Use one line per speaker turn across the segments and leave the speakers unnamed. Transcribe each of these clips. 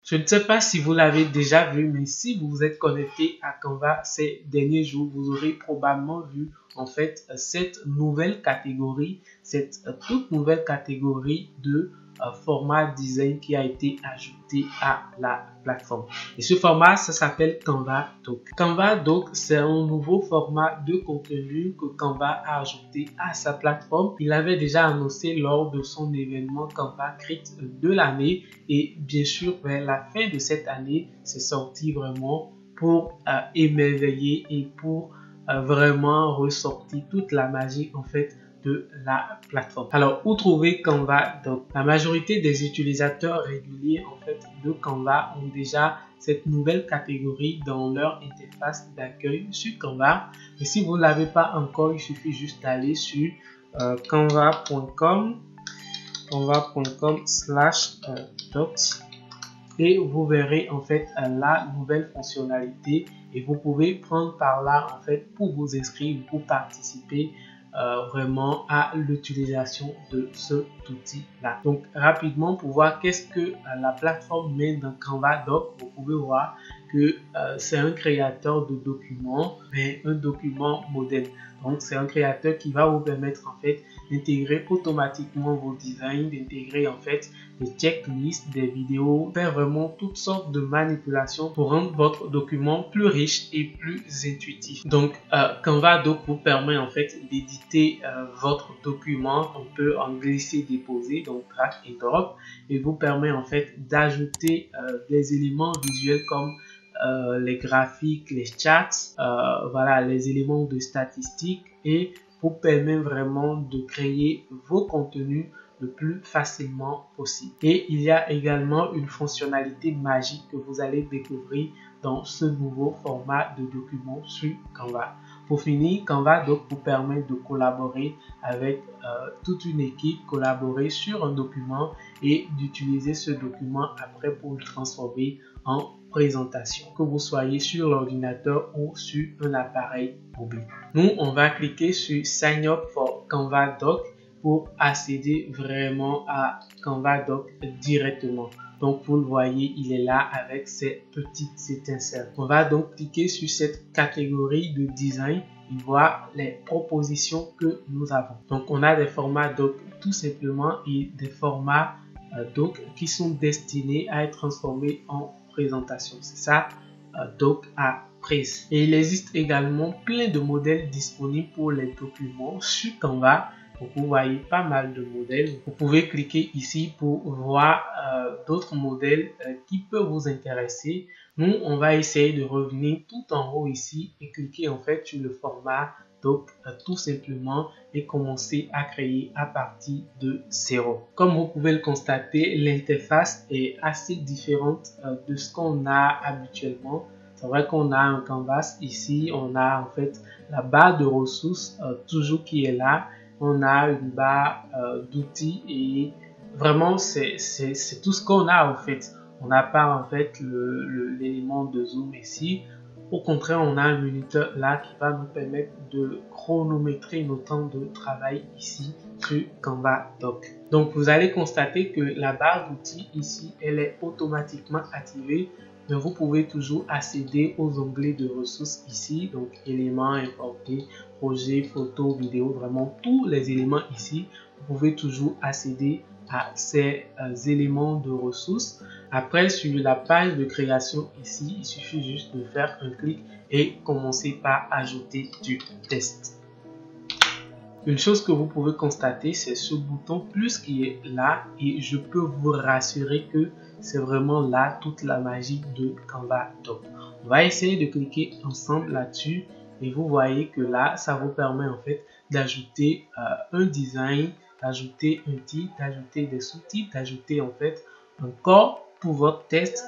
Je ne sais pas si vous l'avez déjà vu, mais si vous vous êtes connecté à Canva ces derniers jours, vous aurez probablement vu en fait cette nouvelle catégorie, cette toute nouvelle catégorie de format design qui a été ajouté à la plateforme. Et ce format, ça s'appelle Canva Doc. Canva Doc, c'est un nouveau format de contenu que Canva a ajouté à sa plateforme. Il avait déjà annoncé lors de son événement Canva Crit de l'année et bien sûr, vers la fin de cette année, c'est sorti vraiment pour émerveiller et pour vraiment ressortir toute la magie en fait de la plateforme. Alors, où trouver Canva Doc? La majorité des utilisateurs réguliers en fait de Canva ont déjà cette nouvelle catégorie dans leur interface d'accueil sur Canva. Et si vous ne l'avez pas encore, il suffit juste d'aller sur canva.com/docs et vous verrez en fait la nouvelle fonctionnalité et vous pouvez prendre par là en fait pour vous inscrire, pour participer vraiment à l'utilisation de cet outil là. Donc rapidement pour voir qu'est-ce que la plateforme met dans Canva Doc, vous pouvez voir que c'est un créateur de documents, mais un document modèle. Donc c'est un créateur qui va vous permettre en fait d'intégrer automatiquement vos designs, d'intégrer en fait des checklists, des vidéos, faire vraiment toutes sortes de manipulations pour rendre votre document plus riche et plus intuitif. Donc Canva Doc vous permet en fait d'éditer votre document, on peut en glisser, déposer, donc drag et drop, et vous permet en fait d'ajouter des éléments visuels comme les graphiques, les charts, voilà, les éléments de statistiques et vous permet vraiment de créer vos contenus le plus facilement possible. Et il y a également une fonctionnalité magique que vous allez découvrir dans ce nouveau format de document sur Canva. Pour finir, Canva donc vous permet de collaborer avec toute une équipe, collaborer sur un document et d'utiliser ce document après pour le transformer en présentation, que vous soyez sur l'ordinateur ou sur un appareil mobile. Nous, on va cliquer sur Sign up for Canva Doc pour accéder vraiment à Canva Doc directement. Donc, vous le voyez, il est là avec ses petites étincelles. On va donc cliquer sur cette catégorie de design et voir les propositions que nous avons. Donc, on a des formats doc tout simplement et des formats doc qui sont destinés à être transformés en présentation. C'est ça, doc à prise. Et il existe également plein de modèles disponibles pour les documents sur Canva. Donc, vous voyez pas mal de modèles. Vous pouvez cliquer ici pour voir d'autres modèles qui peuvent vous intéresser. Nous, on va essayer de revenir tout en haut ici et cliquer en fait sur le format doc tout simplement et commencer à créer à partir de zéro. Comme vous pouvez le constater, l'interface est assez différente de ce qu'on a habituellement. C'est vrai qu'on a un canvas ici, on a en fait la barre de ressources toujours qui est là. On a une barre d'outils et vraiment c'est tout ce qu'on a en fait. On n'a pas en fait l'élément de zoom ici. Au contraire, on a un minuteur là qui va nous permettre de chronométrer nos temps de travail ici sur Canva Doc. Donc vous allez constater que la barre d'outils ici, elle est automatiquement activée. Mais vous pouvez toujours accéder aux onglets de ressources ici, donc éléments importés, projet, photo, vidéo, vraiment tous les éléments ici. Vous pouvez toujours accéder à ces éléments de ressources. Après, sur la page de création ici, il suffit juste de faire un clic et commencer par ajouter du texte. Une chose que vous pouvez constater, c'est ce bouton plus qui est là et je peux vous rassurer que c'est vraiment là toute la magie de Canva Doc. On va essayer de cliquer ensemble là-dessus et vous voyez que là, ça vous permet en fait d'ajouter un design, d'ajouter un titre, d'ajouter des sous-titres, d'ajouter en fait un corps pour votre test,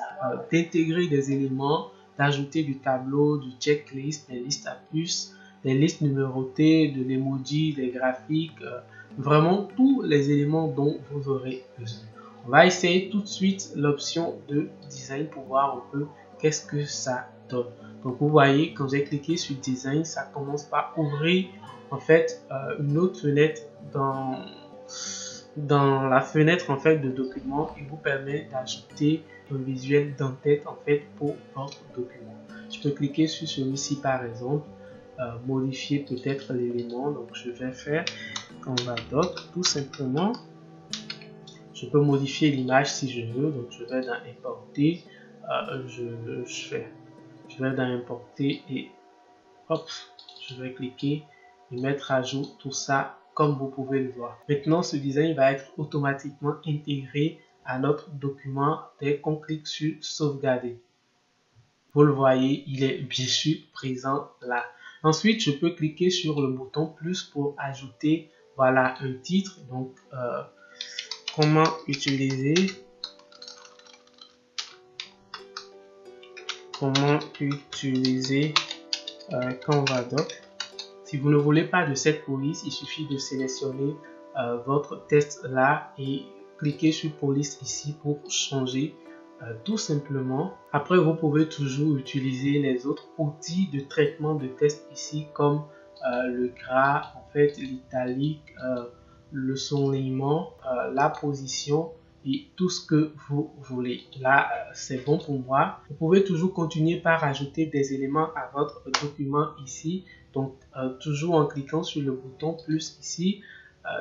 d'intégrer des éléments, d'ajouter du tableau, du checklist, des listes à puces, des listes numérotées, de l'emoji, des graphiques, vraiment tous les éléments dont vous aurez besoin. On va essayer tout de suite l'option de design pour voir un peu qu'est-ce que ça donne. Donc vous voyez, quand j'ai cliqué sur design, ça commence par ouvrir en fait une autre fenêtre dans la fenêtre en fait de document et vous permet d'ajouter un visuel d'en-tête en fait pour votre document. Je peux cliquer sur celui-ci par exemple, modifier peut-être l'élément. Donc je vais faire Canva Doc tout simplement. Je peux modifier l'image si je veux. Donc je vais dans importer, je vais dans importer et hop, je vais cliquer et mettre à jour tout ça comme vous pouvez le voir. Maintenant, ce design va être automatiquement intégré à notre document dès qu'on clique sur sauvegarder. Vous le voyez, il est bien sûr présent là. Ensuite, je peux cliquer sur le bouton plus pour ajouter voilà un titre. Donc, comment utiliser Canva Doc. Si vous ne voulez pas de cette police, il suffit de sélectionner votre test là et cliquer sur police ici pour changer tout simplement. Après, vous pouvez toujours utiliser les autres outils de traitement de test ici comme le gras, en fait l'italique, le soulignement, la position et tout ce que vous voulez. Là, c'est bon pour moi. Vous pouvez toujours continuer par ajouter des éléments à votre document ici. Donc, toujours en cliquant sur le bouton plus ici,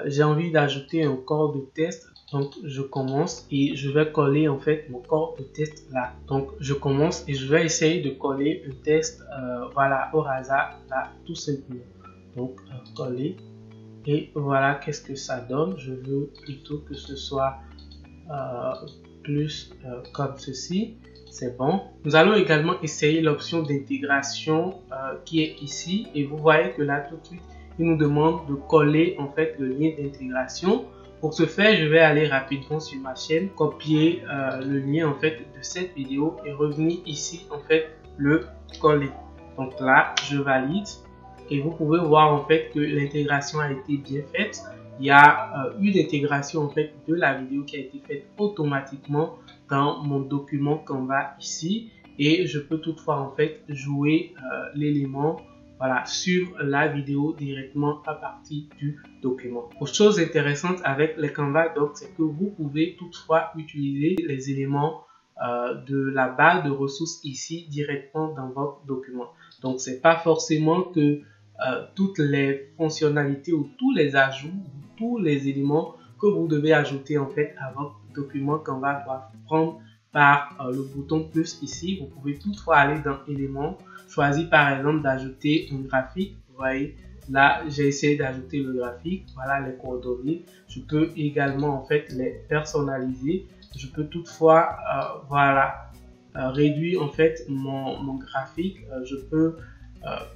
j'ai envie d'ajouter un corps de test. Donc, je commence et je vais coller en fait mon corps de test là. Donc, je commence et je vais essayer de coller un test, voilà, au hasard là, tout simplement. Donc, coller. Et voilà, qu'est-ce que ça donne. Je veux plutôt que ce soit plus comme ceci. C'est bon. Nous allons également essayer l'option d'intégration qui est ici. Et vous voyez que là, tout de suite, il nous demande de coller en fait le lien d'intégration. Pour ce faire, je vais aller rapidement sur ma chaîne, copier le lien en fait de cette vidéo et revenir ici en fait le coller. Donc là, je valide. Et vous pouvez voir en fait que l'intégration a été bien faite. Il y a une intégration en fait de la vidéo qui a été faite automatiquement dans mon document Canva ici. Et je peux toutefois en fait jouer l'élément voilà, sur la vidéo directement à partir du document. Autre chose intéressante avec les Canva Doc, c'est que vous pouvez toutefois utiliser les éléments de la barre de ressources ici directement dans votre document. Donc, c'est pas forcément que toutes les fonctionnalités ou tous les ajouts ou tous les éléments que vous devez ajouter en fait à votre document Canva doivent prendre par le bouton plus ici. Vous pouvez toutefois aller dans éléments, choisir par exemple d'ajouter un graphique. Vous voyez là, j'ai essayé d'ajouter le graphique. Voilà les coordonnées. Je peux également en fait les personnaliser. Je peux toutefois voilà réduire en fait mon graphique. Je peux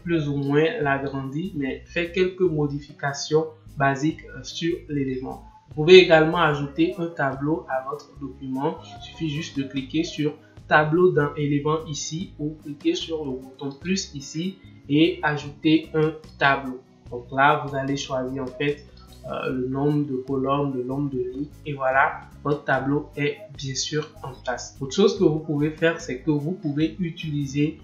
plus ou moins l'agrandir, mais faire quelques modifications basiques sur l'élément. Vous pouvez également ajouter un tableau à votre document. Il suffit juste de cliquer sur tableau dans élément ici ou cliquer sur le bouton plus ici et ajouter un tableau. Donc là, vous allez choisir en fait le nombre de colonnes, le nombre de lignes et voilà, votre tableau est bien sûr en place. Autre chose que vous pouvez faire, c'est que vous pouvez utiliser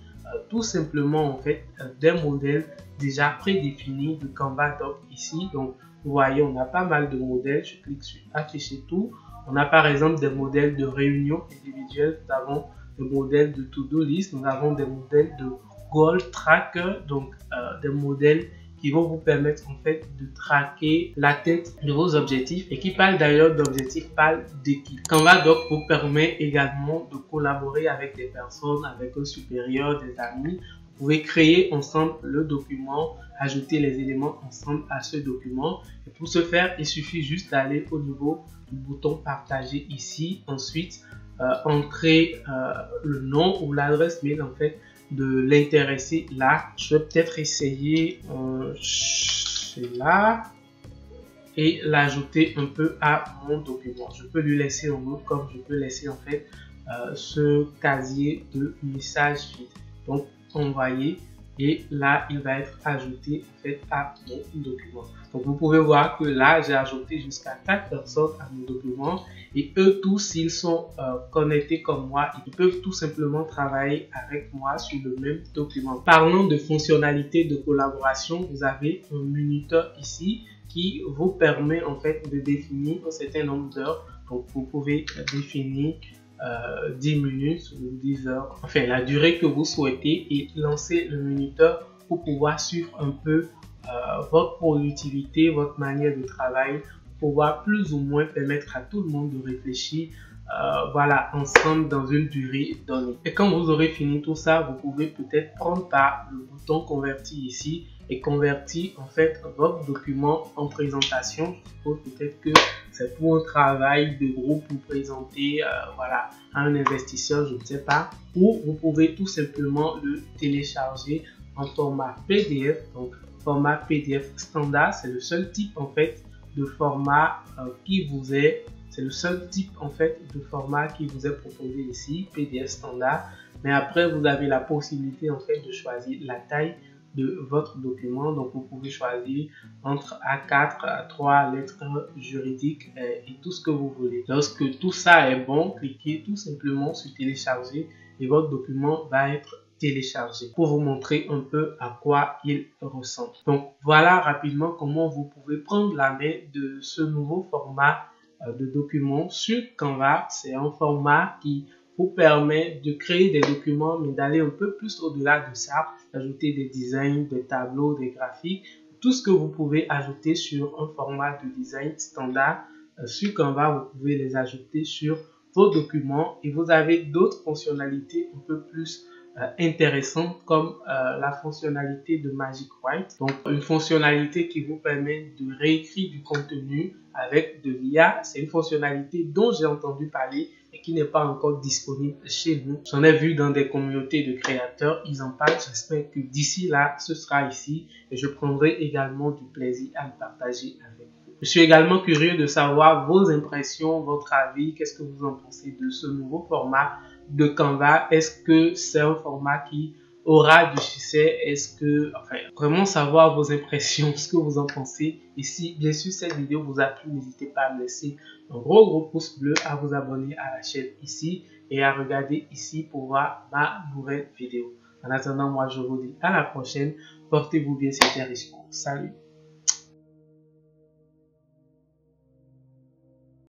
tout simplement en fait des modèles déjà prédéfinis de Canva Doc ici. Donc vous voyez, on a pas mal de modèles. Je clique sur afficher tout. On a par exemple des modèles de réunion individuelle. Nous avons des modèles de to-do list. Nous avons des modèles de goal tracker. Donc des modèles qui vont vous permettre en fait de traquer l'atteinte de vos objectifs et qui parle d'ailleurs d'objectifs, parle d'équipe. Canva Doc vous permet également de collaborer avec des personnes, avec un supérieur, des amis. Vous pouvez créer ensemble le document, ajouter les éléments ensemble à ce document. Et pour ce faire, il suffit juste d'aller au niveau du bouton partager ici. Ensuite, entrer le nom ou l'adresse mail en fait de l'intéressé là. Je vais peut-être essayer cela et l'ajouter un peu à mon document. Je peux lui laisser un mot comme je peux laisser en fait ce casier de message vide. Donc envoyer et là il va être ajouté en fait à mon document. Donc vous pouvez voir que là j'ai ajouté jusqu'à 4 personnes à mon document et eux tous s'ils sont connectés comme moi, ils peuvent tout simplement travailler avec moi sur le même document. Parlons de fonctionnalités de collaboration, vous avez un minuteur ici qui vous permet en fait de définir un certain nombre d'heures. Donc vous pouvez définir 10 minutes ou 10 heures, enfin la durée que vous souhaitez, et lancez le minuteur pour pouvoir suivre un peu votre productivité, votre manière de travail, pour pouvoir plus ou moins permettre à tout le monde de réfléchir voilà, ensemble dans une durée donnée. Et quand vous aurez fini tout ça, vous pouvez peut-être prendre par le bouton convertir ici et convertir en fait votre document en présentation. Je suppose peut-être que c'est pour un travail de groupe, pour présenter voilà, à un investisseur, je ne sais pas. Ou vous pouvez tout simplement le télécharger en format PDF. Donc format PDF standard, c'est le seul type en fait de format qui vous est, c'est le seul type en fait de format qui vous est proposé ici, PDF standard. Mais après vous avez la possibilité en fait de choisir la taille de votre document. Donc vous pouvez choisir entre A4, A3, lettres juridiques et tout ce que vous voulez. Lorsque tout ça est bon, cliquez tout simplement sur télécharger et votre document va être téléchargé pour vous montrer un peu à quoi il ressemble. Donc voilà rapidement comment vous pouvez prendre la main de ce nouveau format de document sur Canva. C'est un format qui vous permet de créer des documents, mais d'aller un peu plus au-delà de ça, d'ajouter des designs, des tableaux, des graphiques, tout ce que vous pouvez ajouter sur un format de design standard sur Canva, vous pouvez les ajouter sur vos documents, et vous avez d'autres fonctionnalités un peu plus intéressantes comme la fonctionnalité de Magic Write, donc une fonctionnalité qui vous permet de réécrire du contenu avec de l'IA. C'est une fonctionnalité dont j'ai entendu parler et qui n'est pas encore disponible chez nous. J'en ai vu dans des communautés de créateurs, ils en parlent. J'espère que d'ici là, ce sera ici et je prendrai également du plaisir à le partager avec vous. Je suis également curieux de savoir vos impressions, votre avis. Qu'est-ce que vous en pensez de ce nouveau format de Canva? Est-ce que c'est un format qui aura du succès? Est-ce que, enfin, vraiment savoir vos impressions, ce que vous en pensez. Et si bien sûr cette vidéo vous a plu, n'hésitez pas à me laisser un gros pouce bleu, à vous abonner à la chaîne ici et à regarder ici pour voir ma nouvelle vidéo. En attendant, moi je vous dis à la prochaine. Portez-vous bien, c'était Richemont. Salut.